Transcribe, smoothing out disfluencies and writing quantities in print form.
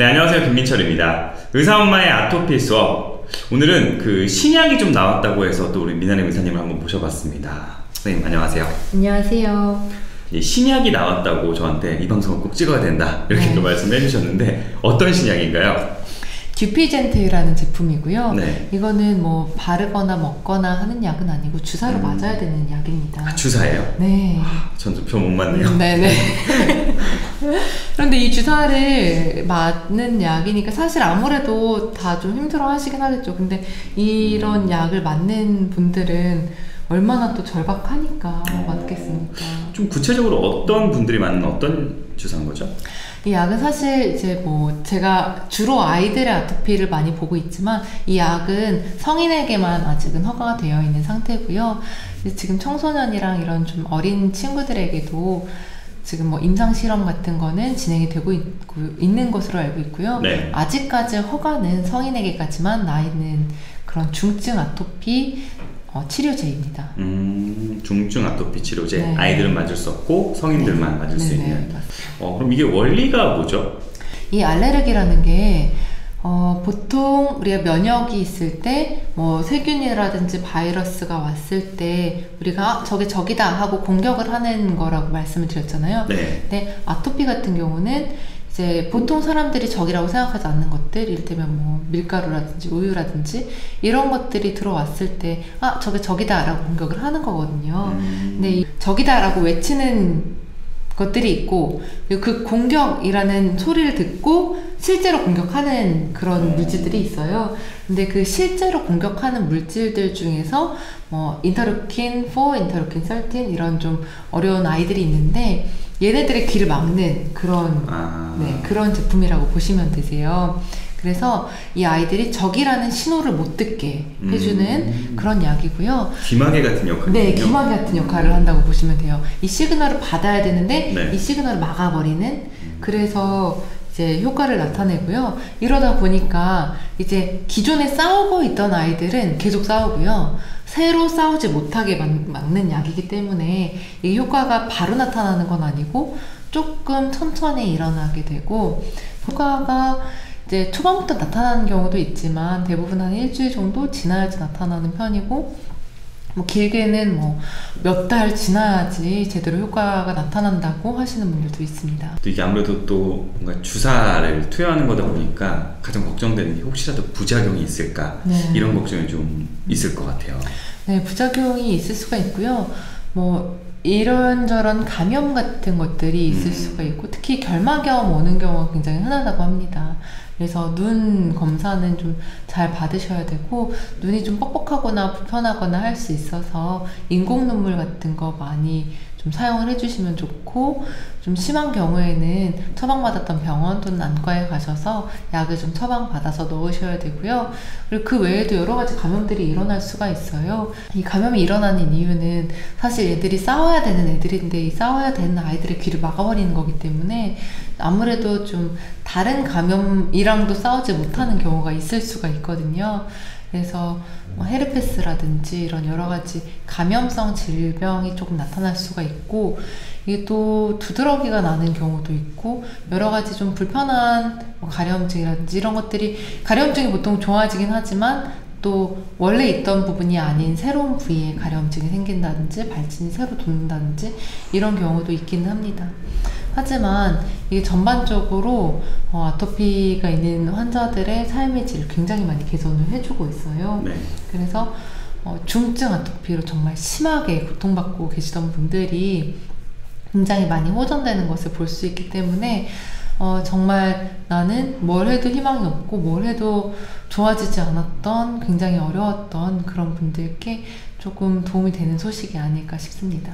네, 안녕하세요. 김민철입니다. 의사엄마의 아토피 수업. 오늘은 그 신약이 좀 나왔다고 해서 또 우리 미나림 의사님을 한번 모셔봤습니다. 선생님, 안녕하세요. 안녕하세요. 신약이 나왔다고 저한테 이 방송을 꼭 찍어야 된다 이렇게 또 말씀해 주셨는데 어떤 신약인가요? 듀피젠트라는 제품이고요. 네. 이거는 뭐 바르거나 먹거나 하는 약은 아니고 주사로 맞아야 되는 약입니다. 아, 주사예요? 네. 전 표 못 맞네요. 네네. 그런데 이 주사를 맞는 약이니까 사실 아무래도 다 좀 힘들어 하시긴 하겠죠. 근데 이런 약을 맞는 분들은 얼마나 또 절박하니까 맞겠습니까? 좀 구체적으로 어떤 분들이 맞는 어떤 주사인 거죠? 이 약은 사실 이제 뭐 제가 주로 아이들의 아토피를 많이 보고 있지만 이 약은 성인에게만 아직은 허가가 되어 있는 상태고요. 지금 청소년이랑 이런 좀 어린 친구들에게도 지금 뭐 임상 실험 같은 거는 진행이 되고 있는 것으로 알고 있고요. 네. 아직까지 허가는 성인에게까지만 나 있는 그런 중증 아토피 치료제입니다. 중증 아토피 치료제. 네. 아이들은 맞을 수 없고 성인들만 맞을 수 있는. 그럼 이게 원리가 뭐죠? 이 알레르기라는 게 보통 우리가 면역이 있을 때 뭐 세균이라든지 바이러스가 왔을 때 우리가 저게 적이다 하고 공격을 하는 거라고 말씀을 드렸잖아요. 네. 근데 아토피 같은 경우는 이제 보통 사람들이 적이라고 생각하지 않는 것들, 이를테면 뭐 밀가루라든지 우유라든지 이런 것들이 들어왔을 때 저게 적이다 라고 공격을 하는 거거든요. 근데 이 적이다 라고 외치는 것들이 있고, 그리고 그 공격이라는 소리를 듣고 실제로 공격하는 그런 물질들이 있어요. 근데 그 실제로 공격하는 물질들 중에서 뭐 인터루킨 4, 인터루킨 13 이런 좀 어려운 아이들이 있는데 얘네들의 길을 막는 그런 그런 제품이라고 보시면 되세요. 그래서 이 아이들이 적이라는 신호를 못 듣게 해주는 그런 약이고요. 귀마개 같은 역할이요? 네, 귀마개 같은 역할을 한다고 보시면 돼요. 이 시그널을 받아야 되는데 네. 이 시그널을 막아버리는, 그래서 이제 효과를 나타내고요. 이러다 보니까 이제 기존에 싸우고 있던 아이들은 계속 싸우고요. 새로 싸우지 못하게 막는 약이기 때문에 이 효과가 바로 나타나는 건 아니고 조금 천천히 일어나게 되고, 효과가 이제 초반부터 나타나는 경우도 있지만 대부분 한 일주일 정도 지나야지 나타나는 편이고, 뭐 길게는 뭐 몇 달 지나야지 제대로 효과가 나타난다고 하시는 분들도 있습니다. 이게 아무래도 또 뭔가 주사를 투여하는 거다 보니까 가장 걱정되는 게 혹시라도 부작용이 있을까, 네. 이런 걱정이 좀 있을 것 같아요. 네, 부작용이 있을 수가 있고요. 뭐 이런저런 감염 같은 것들이 있을 수가 있고, 특히 결막염 오는 경우가 굉장히 흔하다고 합니다. 그래서 눈 검사는 좀 잘 받으셔야 되고, 눈이 좀 뻑뻑하거나 불편하거나 할 수 있어서 인공 눈물 같은 거 많이 좀 사용을 해주시면 좋고, 좀 심한 경우에는 처방받았던 병원 또는 안과에 가셔서 약을 좀 처방받아서 넣으셔야 되고요. 그리고 그 외에도 여러 가지 감염들이 일어날 수가 있어요. 이 감염이 일어나는 이유는 사실 애들이 싸워야 되는 애들인데 이 싸워야 되는 아이들의 귀를 막아버리는 거기 때문에 아무래도 좀 다른 감염이랑도 싸우지 못하는 경우가 있을 수가 있거든요. 그래서 뭐 헤르페스라든지 이런 여러 가지 감염성 질병이 조금 나타날 수가 있고, 이게 또 두드러기가 나는 경우도 있고, 여러 가지 좀 불편한 뭐 가려움증이라든지 이런 것들이, 가려움증이 보통 좋아지긴 하지만 또 원래 있던 부분이 아닌 새로운 부위에 가려움증이 생긴다든지 발진이 새로 돋는다든지 이런 경우도 있기는 합니다. 하지만 이게 전반적으로 아토피가 있는 환자들의 삶의 질을 굉장히 많이 개선을 해주고 있어요. 네. 그래서 중증 아토피로 정말 심하게 고통받고 계시던 분들이 굉장히 많이 호전되는 것을 볼 수 있기 때문에 정말 나는 뭘 해도 희망이 없고 뭘 해도 좋아지지 않았던, 굉장히 어려웠던 그런 분들께 조금 도움이 되는 소식이 아닐까 싶습니다.